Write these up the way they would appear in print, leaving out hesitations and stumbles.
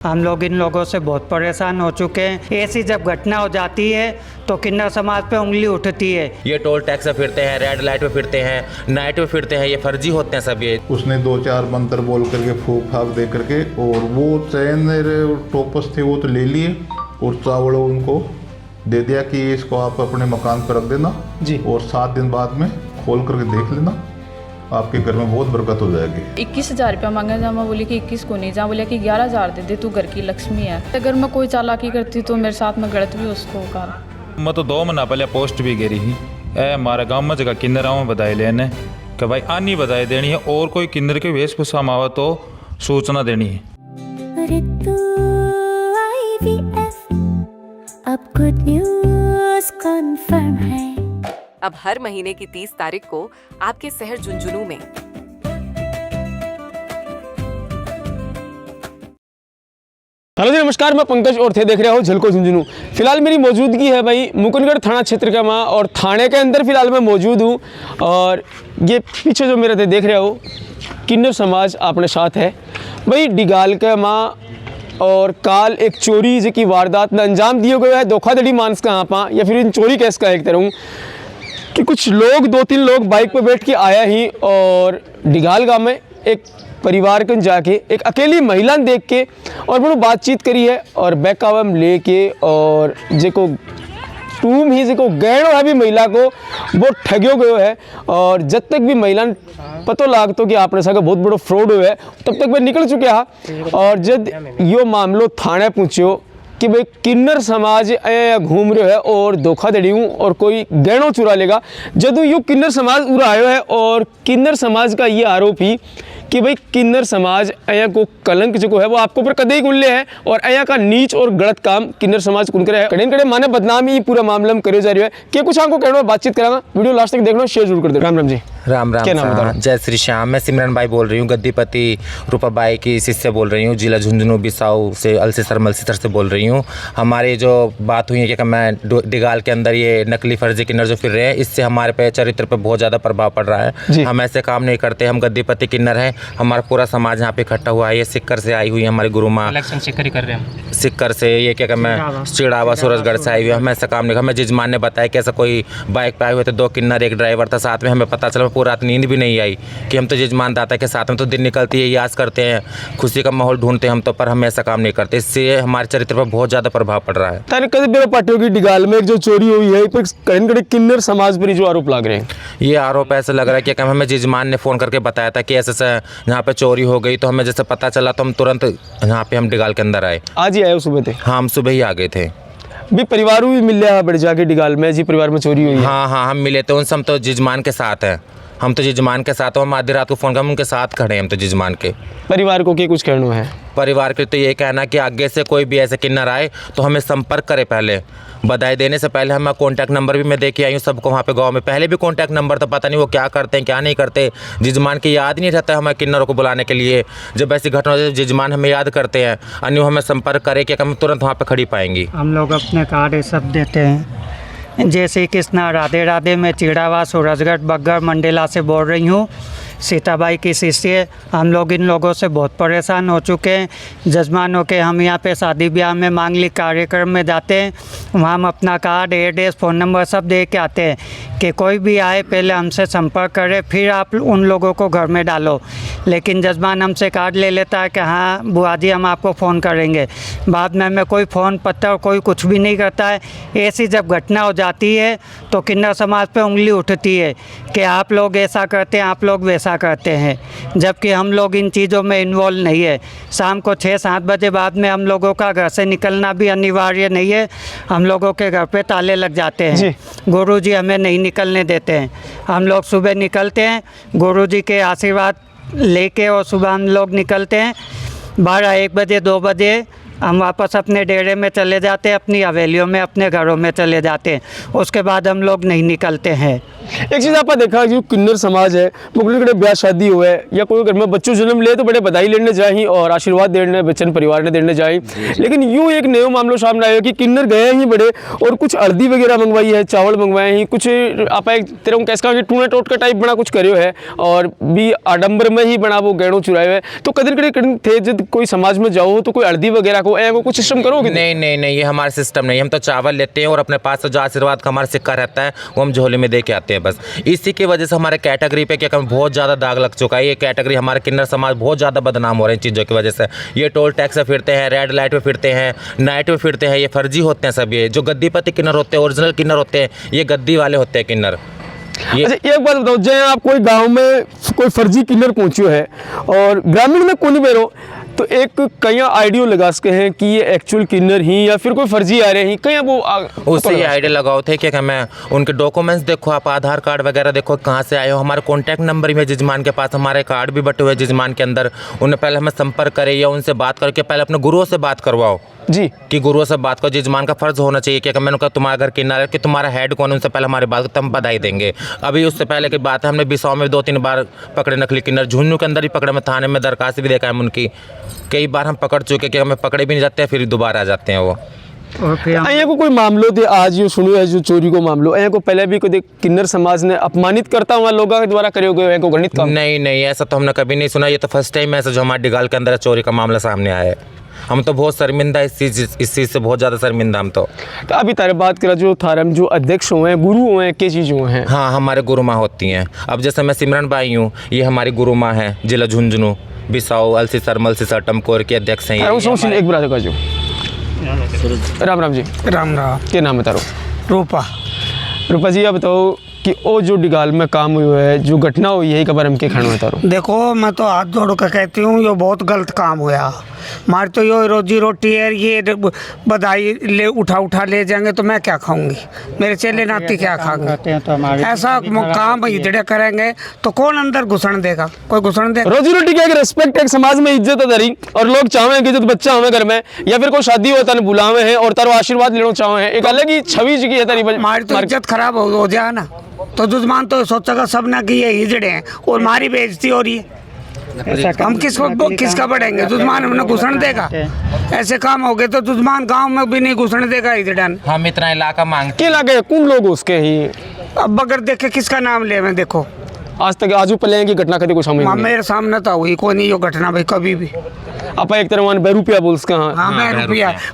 हम लोग इन लोगों से बहुत परेशान हो चुके हैं। ऐसी जब घटना हो जाती है तो किन्नर समाज पे उंगली उठती है। ये टोल टैक्स पे फिरते हैं, रेड लाइट पे फिरते हैं, नाइट पे फिरते हैं, ये फर्जी होते हैं सब। ये उसने 2-4 मंत्र बोल करके फूक फाक दे करके और वो चैन टोपस थे वो तो ले लिए और चावल उनको दे दिया कि इसको आप अपने मकान पर रख देना जी, और 7 दिन बाद में खोल करके देख लेना, आपके घर में बहुत बरकत हो जाएगी। 21,000 रुपया मांगा जहाँ मैं बोली कि 21 को नहीं, जहाँ बोले कि 11,000 दे दे, तू घर की लक्ष्मी है। अगर मैं कोई चालाकी करती तो मेरे साथ में गलत भी उसको कर। मैं तो 2 महीना पहले पोस्ट भी गिरी ही ए हमारे गांव में जगह किन्नर में बधाई लेने कि भाई आनी बधाई देनी है और कोई किन्नर के वेशभूषा में आवा तो सूचना देनी है। अब गुड न्यूज़ कन्फर्म है। अब हर महीने की 30 तारीख को आपके शहर झुंझुनू में हेलो जी, नमस्कार। मैं पंकज और थे देख रहे हो झलको झुंझुनू। फिलहाल मेरी मौजूदगी है भाई मुकुंदगढ़ थाना क्षेत्र का माँ, और थाने के अंदर फिलहाल मैं मौजूद हूँ। और ये पीछे जो मेरे थे देख रहे हो किन्नर समाज अपने साथ है भाई। डिगाल का माँ और काल एक चोरी की वारदात में अंजाम दिए गए है। धोखाधड़ी मानस का यहाँ पा या फिर इन चोरी केस का एक तरह कि कुछ लोग 2-3 लोग बाइक पर बैठ के आया ही और डिगाल गाँव में एक परिवार को जाके एक अकेली महिला देख के और बड़ो बातचीत करी है और बैकअप लेके और जेको टूम ही जेको गहनो है भी महिला को वो ठगियो गयो है। और जब तक भी महिला पतो लागतो कि आपने साथ बहुत बड़ो फ्रॉड हुआ है तब तक वह निकल चुके हैं। और जब यो मामलो थाने पहुँचो कि भाई किन्नर समाज घूम रहे है और धोखाधड़ी और कोई गहनो चुरा लेगा, जदू यू किन्नर समाज उड़ा आयो है। और किन्नर समाज का ये आरोप ही कि भाई किन्नर समाज अया को कलंक जो है वो आपको ऊपर कदे ही गुल्ले है और अया का नीच और गलत काम किन्नर समाज कुन करे है। कड़े कड़े माने बदनाम ही पूरा मामला में करे जा रही है कि कुछ आपको कहना बातचीत करांगा। वीडियो लास्ट तक देखना, शेयर जरूर कर दे। राम राम जी। राम राम। क्या नाम बता? जय श्री श्याम। मैं सिमरन भाई बोल रही हूँ, गद्दीपति रूपाबाई की शिष्य बोल रही हूँ, जिला झुंझुनू बिसाऊ से अल्सीसर मलसीसर से बोल रही हूँ। हमारी जो बात हुई है कि मैं डिगाल के अंदर ये नकली फर्जी किन्नर जो फिर रहे हैं, इससे हमारे पे चरित्र पे बहुत ज़्यादा प्रभाव पड़ रहा है। हम ऐसे काम नहीं करते, हम गद्दीपति किन्नर हैं। हमारा पूरा समाज यहाँ पे इकट्ठा हुआ है। ये सिक्कर से आई हुई है हमारी गुरु माँ, सिक्कर ही कर रहे हैं। सिक्कर से ये क्या मैं चिड़ावा सूरजगढ़ से आई हुई है। हमें ऐसा काम नहीं। हमें जजमान ने बताया कि ऐसा कोई बाइक पे आए हुए थे 2 किन्नर, एक ड्राइवर था साथ में। हमें पता चला, पूरा रात नींद भी नहीं आई कि हम तो जजमान दाता के साथ में तो दिन निकलती है, याद करते हैं, खुशी का माहौल ढूंढते हैं हम तो, पर हम ऐसा काम नहीं करते। इससे हमारे चरित्र पर बहुत ज़्यादा प्रभाव पड़ रहा है। कभी पार्टियों की डिगाल में जो चोरी हुई है कहीं कहीं किन्नर समाज पर जो आरोप लग रहे हैं, ये आरोप ऐसा लग रहा है कि हमें जजमान ने फ़ोन करके बताया था कि ऐसे यहाँ पे चोरी हो गई, तो हमें जैसे पता चला तो हम तुरंत यहाँ पे हम डिगाल के अंदर आए। आज ही आए हो सुबह थे? हाँ, हम सुबह ही आ गए थे। भी परिवार भी मिल रहा बड़े जाके डिगाल में जी परिवार में चोरी हुई है। हाँ, हम मिले थे उनसे। हम तो जजमान के साथ हैं, हम तो जजमान के साथ हो। हम आधी रात को फ़ोन कर उनके साथ खड़े हैं हम तो जजमान के। परिवार को क्या कुछ कहना है? परिवार के तो ये कहना कि आगे से कोई भी ऐसे किन्नर आए तो हमें संपर्क करे। पहले बधाई देने से पहले हमें कॉन्टैक्ट नंबर भी मैं दे के आई हूँ सबको। वहाँ पे गांव में पहले भी कॉन्टैक्ट नंबर था, पता नहीं वो क्या करते हैं क्या नहीं करते। जजमान की याद नहीं रहता हमें किन्नरों को बुलाने के लिए। जब ऐसी घटना होती है जजमान हमें याद करते हैं, अन्य हमें संपर्क करे कि हम तुरंत वहाँ पर खड़ी पाएंगी। हम लोग अपने कार्ड सब देते हैं। जय श्री कृष्णा, राधे राधे। मैं चिड़ावा सूरजगढ़ बग्गर मंडेला से बोल रही हूँ, सीताबाई की शिष्य। हम लोग इन लोगों से बहुत परेशान हो चुके हैं। जजमानों के हम यहाँ पे शादी ब्याह में मांगलिक कार्यक्रम में जाते हैं, वहाँ हम अपना कार्ड, एड्रेस, फ़ोन नंबर सब दे के आते हैं कि कोई भी आए पहले हमसे संपर्क करे, फिर आप उन लोगों को घर में डालो। लेकिन जजमान हमसे कार्ड ले लेता है कि हाँ बुआ जी हम आपको फ़ोन करेंगे, बाद में हमें कोई फ़ोन पत्ता कोई कुछ भी नहीं करता है। ऐसी जब घटना हो जाती है तो किन्नर समाज पे उंगली उठती है कि आप लोग ऐसा करते हैं, आप लोग वैसा करते हैं, जबकि हम लोग इन चीज़ों में इन्वॉल्व नहीं है। शाम को 6-7 बजे बाद में हम लोगों का घर से निकलना भी अनिवार्य नहीं है। हम लोगों के घर पे ताले लग जाते हैं। गुरुजी हमें नहीं निकलने देते हैं। हम लोग सुबह निकलते हैं गुरुजी के आशीर्वाद लेके, और सुबह हम लोग निकलते हैं 12-1 बजे 2 बजे हम वापस अपने डेरे में चले जाते हैं, अपनी हवेलियों में, अपने घरों में चले जाते हैं। उसके बाद हम लोग नहीं निकलते हैं। एक चीज़ आपने देखा जो किन्नर समाज है, मुकदर ब्याह शादी हुआ है या कोई घर में बच्चों जन्म ले तो बड़े बधाई लेने जाए और आशीर्वाद देने बच्चन परिवार ने देने जाए। लेकिन यूँ एक नया मामला सामने आया कि किन्नर गए ही बड़े और कुछ हल्दी वगैरह मंगवाई है, चावल मंगवाए हैं, कुछ आप एक तेरे को कैसा कि टूना टोट का टाइप बना कुछ करो है और भी आडंबर में ही बना वो गहनों चुराए हुए। तो कदर कड़े थे जब कोई समाज में जाओ तो कोई हल्दी वगैरह को कुछ सिस्टम करोगे? नहीं, ये हमारा सिस्टम नहीं। हम तो चावल लेते हैं और अपने पास जो आशीर्वाद का हमारा सिक्का रहता है वो हम झोले में दे के आते हैं बस। इसी की वजह से हमारे कैटेगरी पे क्या बहुत ज़्यादा दाग लग चुका है। ये कैटेगरी हमारे किन्नर समाज बहुत ज़्यादा बदनाम हो रहे हैं इन चीज़ों की वजह से। ये टोल टैक्स पे फिरते हैं, रेड लाइट पे फिरते हैं, नाइट पे फिरते हैं, ये फर्जी होते हैं सब। ये जो गद्दीपति किन्नर होते हैं, ओरिजिनल किन्नर होते हैं, ये गद्दी वाले होते हैं किन्नर। अच्छा एक बात बताओ, जब आप कोई गांव में कोई फर्जी किन्नर पहुंचो है और ग्रामीण में कोई नहीं बेरो तो एक कई आइडियो लगा सके हैं कि ये एक्चुअल किन्नर ही या फिर कोई फर्जी आ रहे हैं कहीं वो उससे ये आइडिया लगाओ थे कि मैं उनके डॉक्यूमेंट्स देखो, आप आधार कार्ड वगैरह देखो कहाँ से आए हो। हमारे कॉन्टैक्ट नंबर भी है जजमान के पास, हमारे कार्ड भी बटे हुए जजमान के अंदर। उन्हें पहले हमें संपर्क करें या उनसे बात करके पहले अपने गुरुओं से बात करवाओ जी, कि गुरुओं से बात करो। जजमान का फर्ज होना चाहिए कि अगर मैंने कहा तुम्हारा घर किन्नर है कि तुम्हारा हेड कौन है, उनसे पहले हमारी बात तो हम बधाई देंगे। अभी उससे पहले की बात है, हमने बिसाऊ में 2-3 बार पकड़े नकली किन्नर, झुंझुनू के अंदर ही पकड़े, में थाने में दरखास्त भी देखा है उनकी। कई बार हम पकड़ चुके कि हमें पकड़े भी नहीं जाते हैं, फिर दोबारा आ जाते हैं वो। और फिर अँ को कोई मामलो थे आज ये सुनो है जो चोरी को मामलो अँ को पहले भी कोई किन्नर समाज ने अपमानित करता हुआ लोगों के द्वारा करे हुए को गणित काम? नहीं, ऐसा तो हमने कभी नहीं सुना। ये तो फर्स्ट टाइम ऐसा जो हमारे डिगाल के अंदर चोरी का मामला सामने आया है। हम तो बहुत शर्मिंदा इस चीज़ से बहुत ज़्यादा शर्मिंदा हम तो अभी तारे बात करा जो थारम जो अध्यक्ष हुए हैं, गुरु हुए हैं, क्या चीज़ हुए हैं? हाँ, हमारे गुरु माँ होती हैं। अब जैसे मैं सिमरन बाई हूँ, ये हमारी गुरु माँ है, जिला झुंझुनू, बिसाऊ, अलसीसर, मलसीसर, टमकोर के अध्यक्ष हैं। एक बार का जो राम जी, राम क्या नाम है तारो? रूपा जी, आप बताओ कि वो जो डिगाल में काम हुआ है, जो घटना हुई है, कबर हम के खाना तारो? देखो, मैं तो हाथ जोड़ कर कहती हूँ ये बहुत गलत काम हुआ। हमारी तो ये रोजी रोटी है, ये बधाई ले उठा ले जाएंगे तो मैं क्या खाऊंगी, मेरे चेले नाती क्या खाएंगे? ऐसा काम इधड़े करेंगे तो कौन अंदर घुसण देगा? कोई घुसण देगा? रोजी रोटी की एक रिस्पेक्ट, एक समाज में इज्जत है और लोग चाहे कि जब बच्चा हमें घर में या फिर कोई शादी होता है बुलावे हैं और तारो आशीर्वाद लेना चाहे हैं, एक अलग ही छवि की है तारी। हमारी तो इज्जत खराब हो जाए ना तो दुश्मन तो सोचेगा सब ना कि ये हिजड़े हैं और हमारी बेइज्जती हो रही है। हम किसका बढ़ेंगे? दुश्मन हमने घुसण देगा? ऐसे काम हो गए तो दुश्मन गांव में भी नहीं घुसण देगा हिजड़न। हम इतना इलाका मांगते के लगे कौन लोग उसके ही अब बगैर देखे किसका नाम ले? मैं देखो आज तक आजू पले की घटना कभी कुछ मेरे सामने तो हुई कोई नहीं यो घटना भाई कभी भी। आप एक तरह बे रुपया बोल सके? हाँ,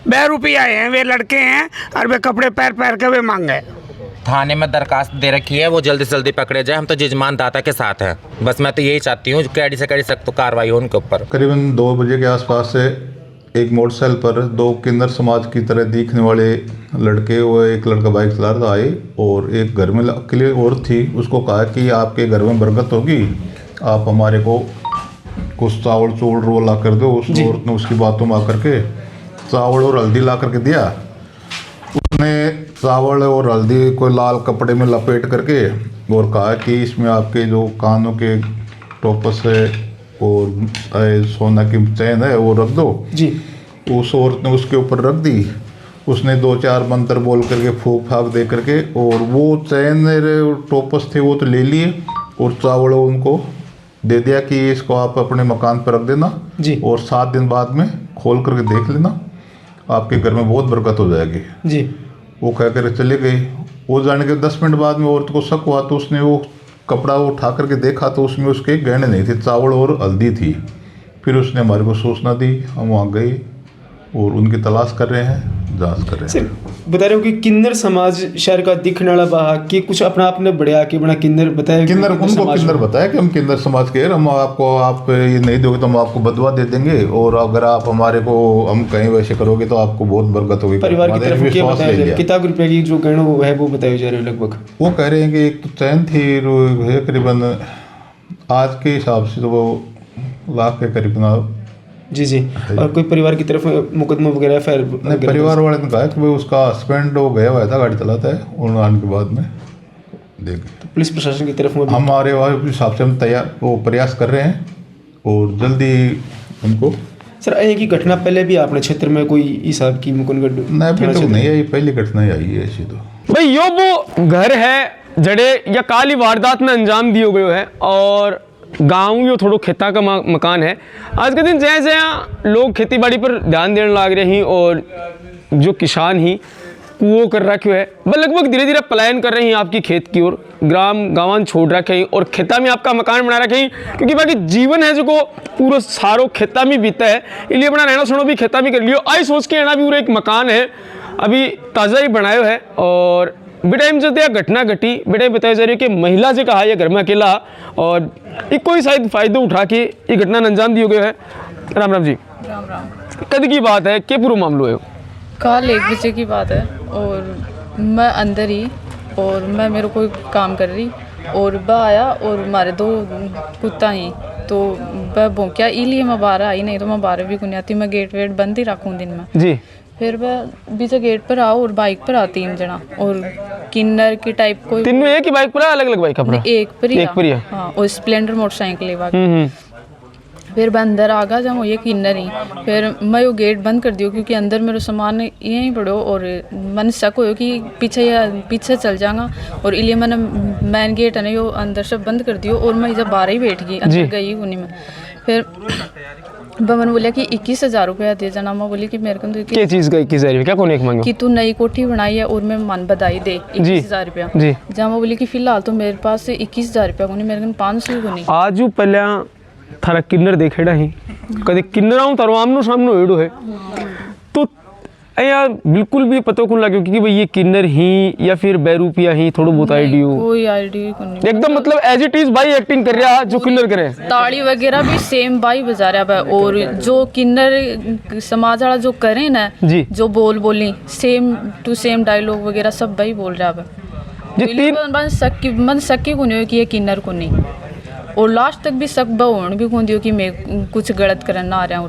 बे रुपया है, वे लड़के हैं और वे कपड़े पैर के वे मांगे। थाने में दरखास्त दे रखी है, वो जल्दी से जल्दी पकड़े जाए। हम तो जजमान दाता के साथ हैं, बस मैं तो यही चाहती हूँ कैडी से कैडी सख्त कार्रवाई हो उनके ऊपर। करीबन 2 बजे के आसपास से एक मोटरसाइकिल पर 2 किन्नर समाज की तरह दिखने वाले लड़के, वो एक लड़का बाइक चला रहा आए और एक घर में अकेले औरत थी, उसको कहा कि आपके घर में बरकत होगी, आप हमारे को कुछ चावल चूड़ रो ला कर दो। उस औरत ने उसकी बातों में आकर के चावल और हल्दी ला करके दिया। उसने चावल और हल्दी को लाल कपड़े में लपेट करके और कहा कि इसमें आपके जो कानों के टोपस है और सोना की चैन है वो रख दो जी। उस औरत ने उसके ऊपर रख दी। उसने 2-4 मंत्र बोल करके फूक फाक दे करके और वो चैन टोपस थे वो तो ले लिए और चावल उनको दे दिया कि इसको आप अपने मकान पर रख देना जी, और 7 दिन बाद में खोल करके देख लेना, आपके घर में बहुत बरकत हो जाएगी जी। वो कह कर चले गए। वो जाने के 10 मिनट बाद में औरत को शक हुआ तो उसने वो कपड़ा उठा करके देखा तो उसमें उसके गहने नहीं थे, चावल और हल्दी थी। फिर उसने हमारे को सूचना दी, हम वहाँ गए और उनकी तलाश कर रहे हैं, जांच कर रहे हैं। बता रहे हो कि किन्नर समाज शहर का दिखने वाला बहा कि कुछ अपना आपने बढ़िया कि बड़ा किन्नर बताया, किन्नर उनको किन्नर बताया कि हम किन्नर समाज के, हम आपको आप ये नहीं दोगे तो हम आपको बदवा दे देंगे और अगर आप हमारे को हम कहीं वैसे करोगे तो आपको बहुत बरकत होगी। परिवार की तरफ क्या बताया? कितना रुपए की जो गहनों है वो बताया जा रहे हैं लगभग? वो कह रहे हैं कि एक चैन थी करीबन आज के हिसाब से तो वो लाख के करीबन। जी। और कोई परिवार की तरफ मुकदमा वगैरह फिर? नहीं, परिवार वाले ने कहा कि भाई उसका हस्बैंड वो गया हुआ था, गाड़ी चलाता है, और आने के बाद में देख तो पुलिस प्रशासन की तरफ में हमारे हिसाब से हम तैयार वो प्रयास कर रहे हैं और जल्दी उनको सर एक ही घटना पहले भी आपने क्षेत्र में कोई हिसाब की मुकुंदगढ़ नहीं अभी तो नहीं आई, पहली घटना ही आई है ऐसी। तो भाई यो वो घर है जड़े या काली वारदात में अंजाम दियो गयो है और गाँव यो थोड़ो खेता का मकान है। आज के दिन जैसे यहाँ लोग खेती बाड़ी पर ध्यान देने लग रहे हैं और जो किसान ही वो कर रखे है वह लगभग धीरे धीरे पलायन कर रहे हैं आपकी खेत की ओर, गाँवान छोड़ रखे हैं और खेता में आपका मकान बना रखे हैं, क्योंकि बाकी जीवन है जो को पूरा सारो खेता में बीता है, इसलिए अपना रहना सुनो भी खेता में कर लियो। आई सोच के रहना भी पूरा एक मकान है अभी ताज़ा ही बनायो है। और बेटा इन जब घटना घटी बेटा बताया जा रही है कि महिला से कहा यह घर में अकेला और एक कोई शायद फायदा उठा के ये घटना अंजाम दिया गया है। राम राम जी। राम राम। कद की बात है क्या पूरा मामलो है? कल 1 बजे की बात है और मैं अंदर ही और मैं मेरे कोई काम कर रही और वह आया और हमारे 2 कुत्ता ही तो वह भौंकिया, इसलिए मैं बाहर आई, नहीं तो मैं बाहर भी कुछ नहीं आती, मैं गेट वेट बंद ही रखूँ दिन में जी। फिर वह बीच गेट पर आओ और बाइक पर आ 3 जना और किन्नर की टाइप कोई तीनों एक ही बाइक पर अलग अलग बाइक पर एक पर ही हाँ और स्प्लेंडर मोटरसाइकिल है। फिर मैं अंदर आ गया जब ये किन्नर ही, फिर मैं वो गेट बंद कर दियो क्योंकि अंदर मेरा सामान यहीं पड़ो और मन शक हो कि पीछे चल जाऊंगा और इसलिए मैंने मेन गेट है ना वो अंदर से बंद कर दियो और मैं जब बाहर ही बैठ गई अंदर गई उन्हीं में। फिर मैंने बोला कि 21,000 रुपया दे जाना। मैं बोली कि मेरे को तो क्या चीज़ का 21,000 क्या कौन एक मांगो कि तू नई कोठी बनाई है और मैं मन बधाई दे 21,000 रुपया। जब मैं बोली कि फिलहाल तो मेरे पास 21,000 रुपया को नहीं, मेरे को 500 को नहीं। आज पहले थारा किन्नर देखेड़ा ही कदे किन्नर आऊँ तारो आमनो सामनो एडो है तो यार बिल्कुल भी पता कौन लगे क्योंकि भाई ये किन्नर ही या फिर बैरूपिया ही थोड़ा बहुत आइडियो कोई आइडियो नहीं एकदम मतलब एज इट इज भाई एक्टिंग कर रहा जो किन्नर करे ताड़ी वगैरह भी सेम भाई बजा रहा है और जो किन्नर समाज वाला जो करे ना जी जो बोली सेम टू सेम डायलॉग वगैरह सब भाई बोल रहा है। मन सक्की को नहीं कि ये किन्नर को नहीं और लास्ट तक भी शक होने भी कौन दियो कि मैं कुछ गलत करना आ रहा हूँ।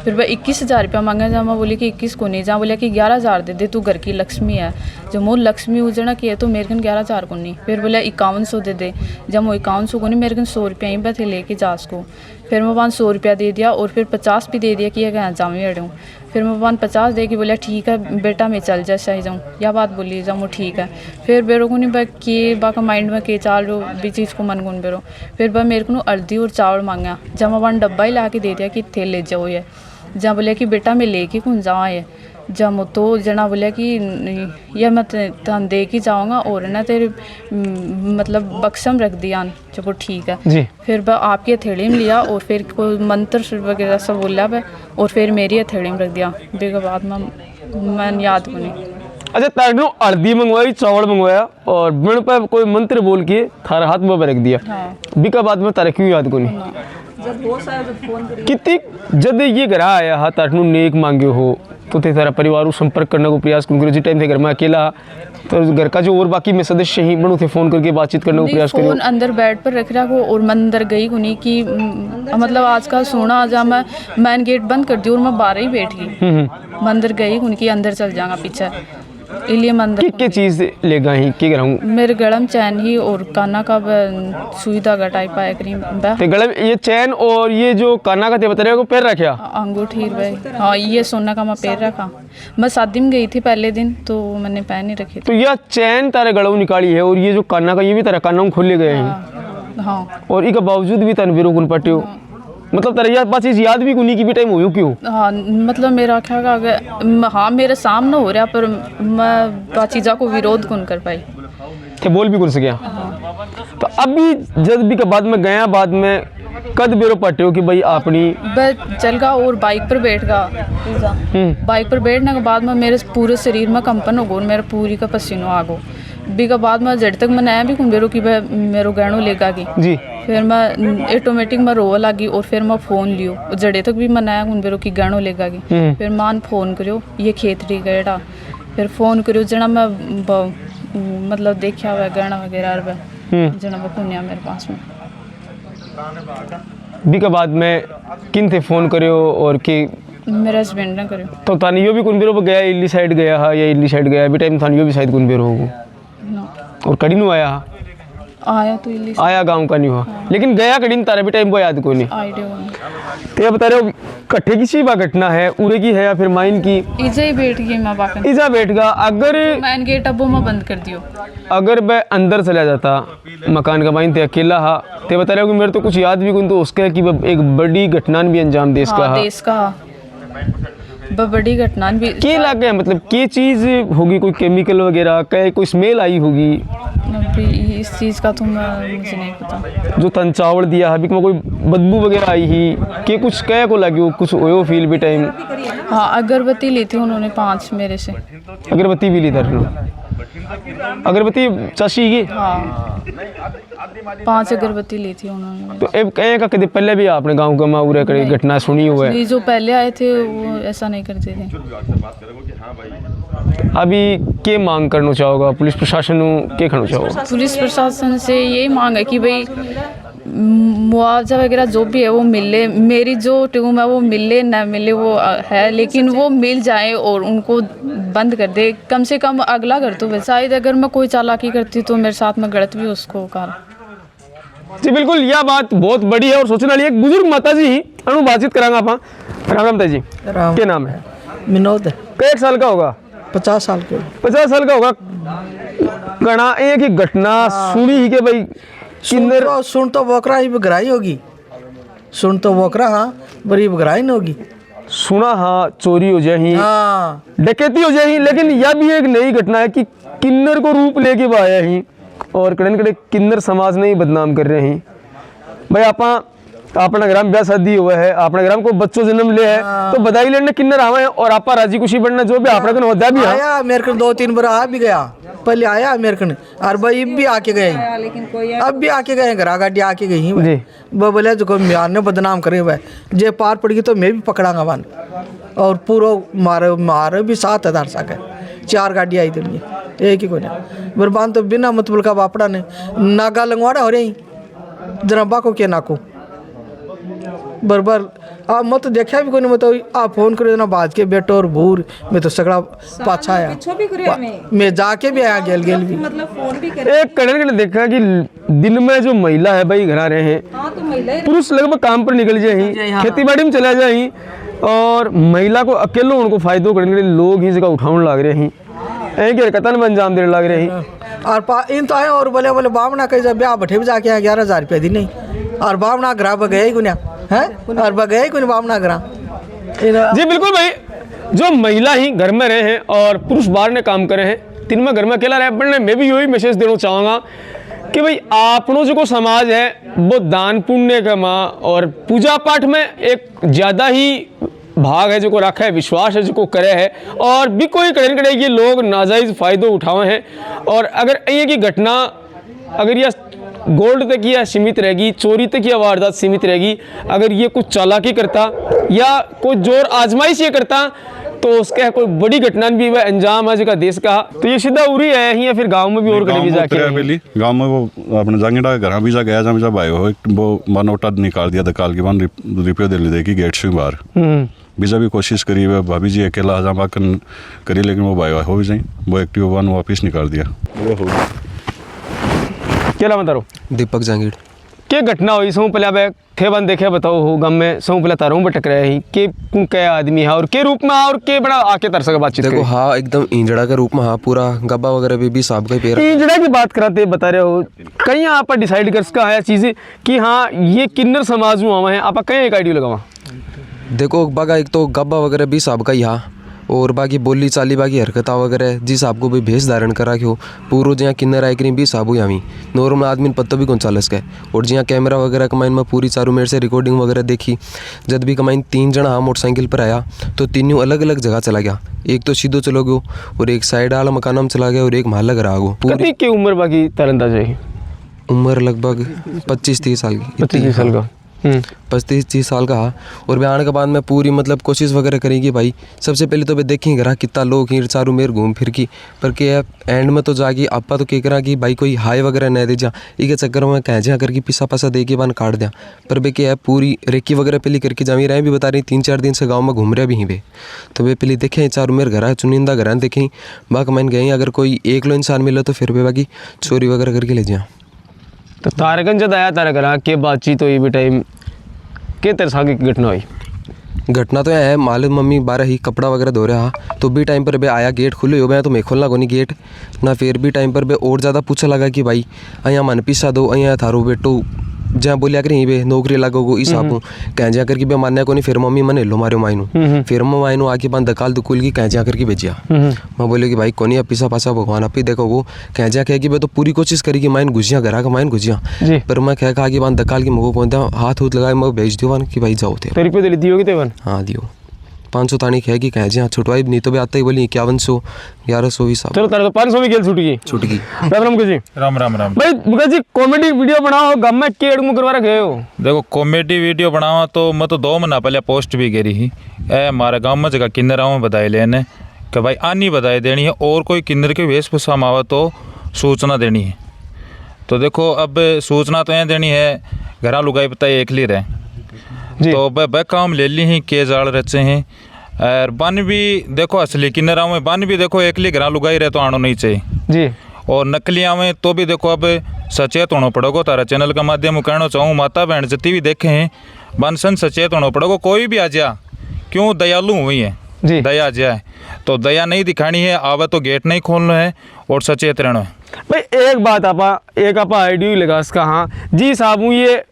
फिर वह 21,000 रुपया मांगा जहाँ मैं बोली कि 21 को नहीं, जहाँ बोलिया कि 11,000 दे दे तू घर की लक्ष्मी है, जब वो लक्ष्मी उजड़ा की है तो मेरे कन 11,000 को नहीं। फिर बोला 5100 दे दे, जब वो 5100 को नहीं मेरे कन 100 रुपया ही बैठे लेके जा उसको। फिर मैं 100 रुपया दे दिया और फिर 50 भी दे दिया कि ये कहाँ जाऊँ अड़ूँ। फिर मैं 50 दे के बोला ठीक है बेटा मैं चल जा सही जाऊँ या बात बोली जाऊँ वो ठीक है। फिर बेरो को नहीं कि बाका माइंड में के चाल रो भी चीज़ को मन गुन बेरो। फिर वह मेरे को अर्दी और चावल मांगा, जब मैं 1 डब्बा ही ला के दे दिया कि थे ले जाओ ये, जहाँ बोलिया कि बेटा मैं लेके कौन जाऊँ ये, जब तो जना बोलिया कि यह मैं तन दे के जाऊँगा और ना तेरे मतलब बक्सम रख दिया जब वो ठीक है जी। फिर वह आपकी हथेली में लिया और फिर कोई मंत्र वगैरह सब बोला वह और फिर मेरी हथेली में रख दिया। बेग बाद मैं याद को नहीं। अच्छा तारनो अर्दी मंगवाई चावल मंगवाया और बिन पर कोई मंत्र बोल के थारा हाथ में रख दिया हाँ। बिका बाद में तारा क्यों याद को नहीं कितनी जब ये घर आया हा तारनो नेक मांगे हो तो थे तारा परिवार को संपर्क करने को प्रयास करूँ जिस टाइम थे घर में अकेला तो घर का जो और बाकी में सदस्य ही बनो थे फोन करके बातचीत करने को प्रयास करो। फोन अंदर बेड पर रख रहा हो और मैं अंदर गई को नहीं कि मतलब आजकल सोना जा मैं मेन गेट बंद कर दी और मैं बाहर ही बैठ गई। मैं अंदर गई को नहीं कि अंदर चल जाऊंगा पीछे, इसलिए मैं अंदर क्या चीज़ ले गई कि कराऊँ मेरे गलम चैन ही और काना का सुई धागा टाइप आया करी तो गलम ये चैन और ये जो काना का ते बता रहे हो पैर रखा अंगूठी भाई हाँ ये सोना का मैं पैर रखा। मैं शादी में गई थी पहले दिन तो मैंने पहन ही रखी। तो यह चैन तारे गलों निकाली है और ये जो काना का ये भी तारा काना खोल ले गए हैं हाँ और इसके बावजूद भी तारे बेरो गुन पट्टे हो मतलब तेरा याद बात चीज़ याद भी कुनी की भी टाइम हो क्यों हाँ मतलब मेरा क्या अगर हाँ मेरे सामने हो रहा पर मैं बात चीज़ा को विरोध कौन कर पाई क्या बोल भी कौन सके हाँ। तो अभी जब भी के बाद में गया बाद में कद बेरो पट्टे हो कि भाई अपनी चल गया और बाइक पर बैठ गया। बाइक पर बैठने के बाद में मेरे पूरे शरीर में कंपन हो गया, मेरा पूरी का पसीनो आ गो भी के बाद में जड़ तक मैं नया भी कौन बेरो कि भाई मेरो गहनो लेगा की जी। फिर मैं ऑटोमेटिक में रोवा लगी और फिर मैं फ़ोन लियो जड़े तक भी मैं नया कौन बेरो कि गहनो लेगा की। फिर मान फ़ोन करो ये खेतरी गएड़ा फिर फ़ोन करो जना मैं मतलब देखा हुआ गहना वगैरह जना बकुनिया मेरे पास में भी के बाद में किन थे फ़ोन करो और कि मेरे हस्बैंड ने करो तो थानी यो भी कुन बेरो गया इल्ली साइड गया हा या इल्ली साइड गया भी टाइम थानी यो भी शायद कुन बेरो होगो और कड़ी नु आया आया तो इल्ली से आया गांव का नहीं हुआ, लेकिन गया कड़ी तारा भी टाइम को याद को नहीं। आइडिया होनी तो ये बता रहे हो कट्ठे की सी घटना है उरे की है या फिर माइन की? इजा ही बैठ गई मैं बाकर इजा बैठ गया। अगर मैन गेट अबो मैं बंद कर दियो, अगर वह अंदर चला जाता मकान का माइन थे अकेला हा, ते बता रहे हो कि मेरे तो कुछ याद भी कुन तो उसका है कि वह एक बड़ी घटना भी अंजाम देश का हाँ देश का बड़ी घटना भी के लग गया, मतलब के चीज होगी, कोई केमिकल वगैरह का कोई स्मेल आई होगी? अभी इस चीज़ का तो मुझे नहीं पता। जो तंचावड़ दिया अभी कोई बदबू वगैरह आई ही के कुछ कह को लगी हो, कुछ ओयो फील भी टाइम? हाँ अगरबत्ती ली थी उन्होंने 5 मेरे से। अगरबत्ती भी ली था? अगरबत्ती चाची की? हाँ 5 अगरबत्ती ली थी उन्होंने। तो एक का कभी पहले भी आपने गांव का माउरे कड़ी घटना सुनी हुआ है? जो पहले आए थे वो ऐसा नहीं करते थे। अभी के मांग करना चाहोगा पुलिस प्रशासन के करना चाहोगा? पुलिस प्रशासन से यही मांग है कि भाई मुआवजा वगैरह जो भी है वो मिले, मेरी जो ट्यूम है वो मिले ना मिले वो है, लेकिन वो मिल जाए और उनको बंद कर दे, कम से कम अगला कर तो शायद अगर मैं कोई चालाकी करती तो मेरे साथ में गलत भी उसको कर। जी बिल्कुल, यह बात बहुत बड़ी है और सोचने वाली। एक बुजुर्ग माता जी ही अनु बातचीत करांगा आप। राम राम जी, क्या नाम है? विनोद। एक साल का होगा? 50 साल के। 50 साल का होगा। गणा एक ही घटना सुनी ही के भाई किन्नर सुन तो बोकरा ही बगराई होगी, सुन तो बोकरा हाँ बड़ी बगराई नहीं होगी। सुना हाँ चोरी हो जाए, हाँ डकैती हो जाए, लेकिन यह भी एक नई घटना है कि किन्नर को रूप लेके आया ही और कड़े कड़े किन्नर समाज ने ही बदनाम कर रहे हैं। भाई आपा अपना ग्राम ब्याह शादी हुआ है, अपने ग्राम को बच्चों जन्म ले है तो बधाई लेने किन्नर आवे और आपा राजी खुशी बढ़ना जो भी आपने होता भी आया मेरे को 2-3 बार आ भी गया, पहले आया मेरे को और भाई भी आके गए, अब भी आके गए, घरा गाड़ी आके गई वो बोले जो म्यार ने बदनाम करे हुआ जे पार पड़ गई तो मैं भी पकड़ांगा वन और पूरा मारे भी 7,000 साक 4 गाड़ी आई थी एक ही कोई नहीं बर्बान तो बिना मतलब का बापड़ा ने नागा लंगवाड़ा हो रही जनाबा को क्या नाको बरबर आप मत देखा भी कोई नहीं, मतलब आप फोन करो ना बाज के बेटो और भूर में तो सगड़ा पाछा आया मैं जाके भी आया गेल गेल भी एक कड़े देखा कि दिन में जो महिला है भाई घर रहे हैं, पुरुष लगभग काम पर निकल जाए, खेती बाड़ी में चला जाए और महिला को अकेले उनको फायदो करने लोग ही जगह उठाने लग रहे हैं, एक हरकतन में अंजाम देने लग रहे हैं। और इन तो आए और बोले बोले बामना कहीं ब्याह भट्ठे भी जाके आया 11,000 रुपये दिन नहीं और बामना ग्राह गया ही गुनिया है और बगैर कोई बामना ग्राह। जी बिल्कुल भाई, जो महिला ही घर में रहे हैं और पुरुष बाहर ने काम करे हैं, दिन में घर में अकेला रहे पड़ने, मैं भी यही मैसेज देना चाहूँगा कि भाई आपनों जो को समाज है वो दान पुण्य का माँ और पूजा पाठ में एक ज़्यादा ही भाग है जो को रखा है, विश्वास है जो को करे है और भी कोई कड़े कड़े ये लोग नाजायज़ फ़ायदो उठाए हैं। और अगर ये की घटना अगर यह गोल्ड तक या सीमित रहेगी, चोरी तक या वारदात सीमित रहेगी, अगर ये कुछ चालाकी करता या कोई जोर आजमाइश ये करता तो उसका कोई बड़ी घटना भी वह अंजाम है जगह देश का। तो ये सीधा उरी है ही या फिर गांव में भी और कहीं भी जाके गांव में वो अपने जांगीड़ा घर भी जा गया जब आए हो वो मनोटा निकाल दिया दकाल की वन रिपेयर दे ली देखी गेट से बाहर बीजा भी कोशिश करी है भाभी जी अकेला हजाम करी लेकिन वो भाई हो भी जाए वो एक्टिव वन वापिस निकाल दिया। क्या नाम तारो? दीपक जांगीड़। क्या घटना हुई सो पहले अब थे बन देखे बताओ हो गम में सो पहले तारों में टकराया ही के कौन क्या आदमी है और के रूप में और के बड़ा आके तर सका बातचीत देखो हाँ एकदम इंजड़ा के रूप में हाँ पूरा गब्बा वगैरह भी साहब का ही पैर इंजड़ा की बात कराते बता रहे हो कहीं आप डिसाइड कर सका है चीज़ें कि हाँ ये किन्नर समाज में आवा है आप कहीं एक आइडिया लगावा? देखो बागा एक तो गब्बा वगैरह भी साहब का ही हाँ और बाकी बोली चाली बाकी हरकता वगैरह जिस आपको भी भेष धारण करा क्यों पूरा जहाँ किन्नर आए करीब भी साबू यामी नॉर्मल आदमी पत्तो भी कौन चालस का और जहाँ कैमरा वगैरह कमाइन में पूरी चारों मेरे से रिकॉर्डिंग वगैरह देखी जब भी कमाइन 3 जना हाँ मोटरसाइकिल पर आया तो तीनों अलग अलग जगह चला गया, एक तो सीधो चलो गयो और एक साइड वाला मकान में चला गया और एक महल लग रहा गो। पूरी की उम्र बाकी तरंदाज है? उम्र लगभग 25-30 साल की। 25 साल का 25-30 साल का और वे आने के बाद में पूरी मतलब कोशिश वगैरह करेंगी भाई सबसे पहले तो वे देखेंगे रहा कितना लोग ही चारों मेर घूम फिर की पर के एंड में तो जाके आपा तो कह करा कि भाई कोई हाई वगैरह नहीं दे जा इके चक्कर में कह जा करके पिसा पासा दे के बान काट दिया पर वे क्या पूरी रेकी वगैरह पहले करके जामी रहे भी बता रही 3-4 दिन से गाँव में घूम रहे भी वे तो वे पहले देखें चारों मेर घर चुनिंदा घर देखें बाकी मैंने गए अगर कोई एक लो इंसान मिले तो फिर वे बाकी चोरी वगैरह करके ले जाए। तो तारकन जब आया तारा करा के बातचीत हुई भी टाइम के तरह की घटना हुई? घटना तो यह है, मालूम मम्मी बारह ही कपड़ा वगैरह धो रहा तो भी टाइम पर बे आया, गेट खुले हो गया तो मैं खोलना को नहीं गेट ना, फिर भी टाइम पर बे और ज़्यादा पूछा लगा कि भाई अँ मन पीसा दो, अँ थारो बेटो जहाँ बोलिया करें बे नौकरी लगो इस आपको कहीं जा करके बे मान्या को नहीं, फिर मम्मी मैंने लो मारो मायनू, फिर मैं मायनू आके बंद दकाल दुकुल की कहीं जा करके भेजिया। मैं बोले कि भाई कोनी पीसा पासा भगवान आप ही देखो वो कहीं जा कह कि बे तो पूरी कोशिश करी कि माइन घुसिया घर का माइन घुसिया, पर मैं कह कहा कि बंद दकाल की मुझको पहुंचा हाथ उत लगाए मैं भेज दियो कि भाई जाओ थे। तो रुपये दियो कि तेवन? हाँ दियो 500 तानी कह कि कहीं जा छुटवाई नहीं तो भी आता ही बोली 5100 1100 भी साहब। चलो तारा तो 500 भी गेल छूट गई। राम राम जी। राम राम राम भाई मुकेश जी कॉमेडी वीडियो बनाओ गम में के एडमु करवा गए हो? देखो कॉमेडी वीडियो बनावा तो मैं तो 2 महीना पहले पोस्ट भी करी ही, ए हमारे गाँव में जगह किन्नर में बधाई लेने कि भाई आनी बधाई देनी है और कोई किन्नर के वेशभूषा में आवा तो सूचना देनी है। तो देखो अब सूचना तो यह देनी है घर लुगाई पता एक ली रहे तो वह काम ले ली ही के जाल रचे हैं, और बन भी देखो असली किन्नर में बन भी देखो एक ली घर लुगाई रहे तो आनो नहीं चाहिए जी, और नकली आवे तो भी देखो अब सचेत होना पड़ेगा। तारा चैनल का माध्यम कहना चाहूँ माता बहन जितनी भी देखे हैं बन सन सचेत होना पड़ेगा, कोई भी आ जा क्यों दयालु हुई है जी, दया जाए तो दया नहीं दिखानी है, आवे तो गेट नहीं खोलना है और सचेत रहना है। भाई एक बात आप आइडियो लगा इसका, हाँ जी साहब ये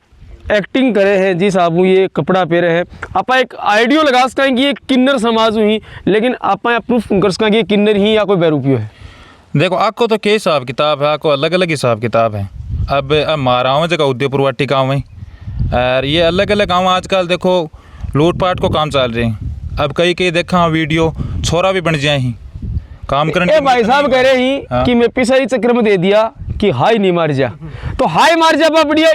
एक्टिंग करे हैं, जी साहब ये कपड़ा पहरे हैं, आप एक आइडियो लगा सका कि ये किन्नर समाज हुई, लेकिन आप प्रूफ कर सका कि ये किन्नर ही या कोई बैरूपियो है? देखो आपको तो के हिसाब किताब है, आपको अलग अलग हिसाब किताब है। अब माराव जगह उदयपुर वाटी गाँव है और ये अलग अलग गाँव आजकल देखो लूटपाट को काम चल रहे हैं। अब कई देखा वीडियो छोरा भी बन जाए ही काम करने। भाई साहब कह रहे ही कि मैं पिसा ही चक्कर में दे दिया कि हाई नहीं मार जा, तो हाई मार जा बढ़िया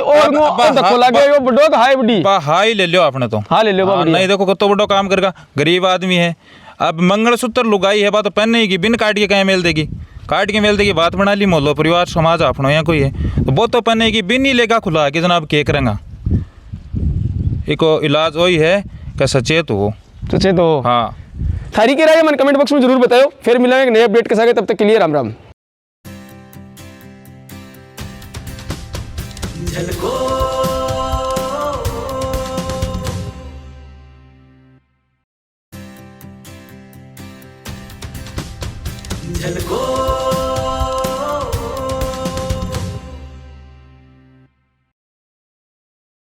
और धक्को लगे वो बड़ो हाई बड़ी हाई ले लो आपने तो हाँ ले लो नहीं देखो कतो बड़ो काम करेगा, गरीब आदमी है। अब मंगलसूत्र लुगाई है बात तो पहनने की बिन काट के कहीं मेल देगी, काट के मेल देगी बात बना ली मोहल्लो परिवार समाज अपनो या कोई है तो वो तो पहने की बिन ही लेगा खुला कि जनाब के करेंगा। इको इलाज वही है कि सचेत हो हाँ। थारी के राय मन कमेंट बॉक्स में जरूर बताओ, फिर मिलेंगे नए अपडेट के साथ, तब तक के लिए राम राम। झलको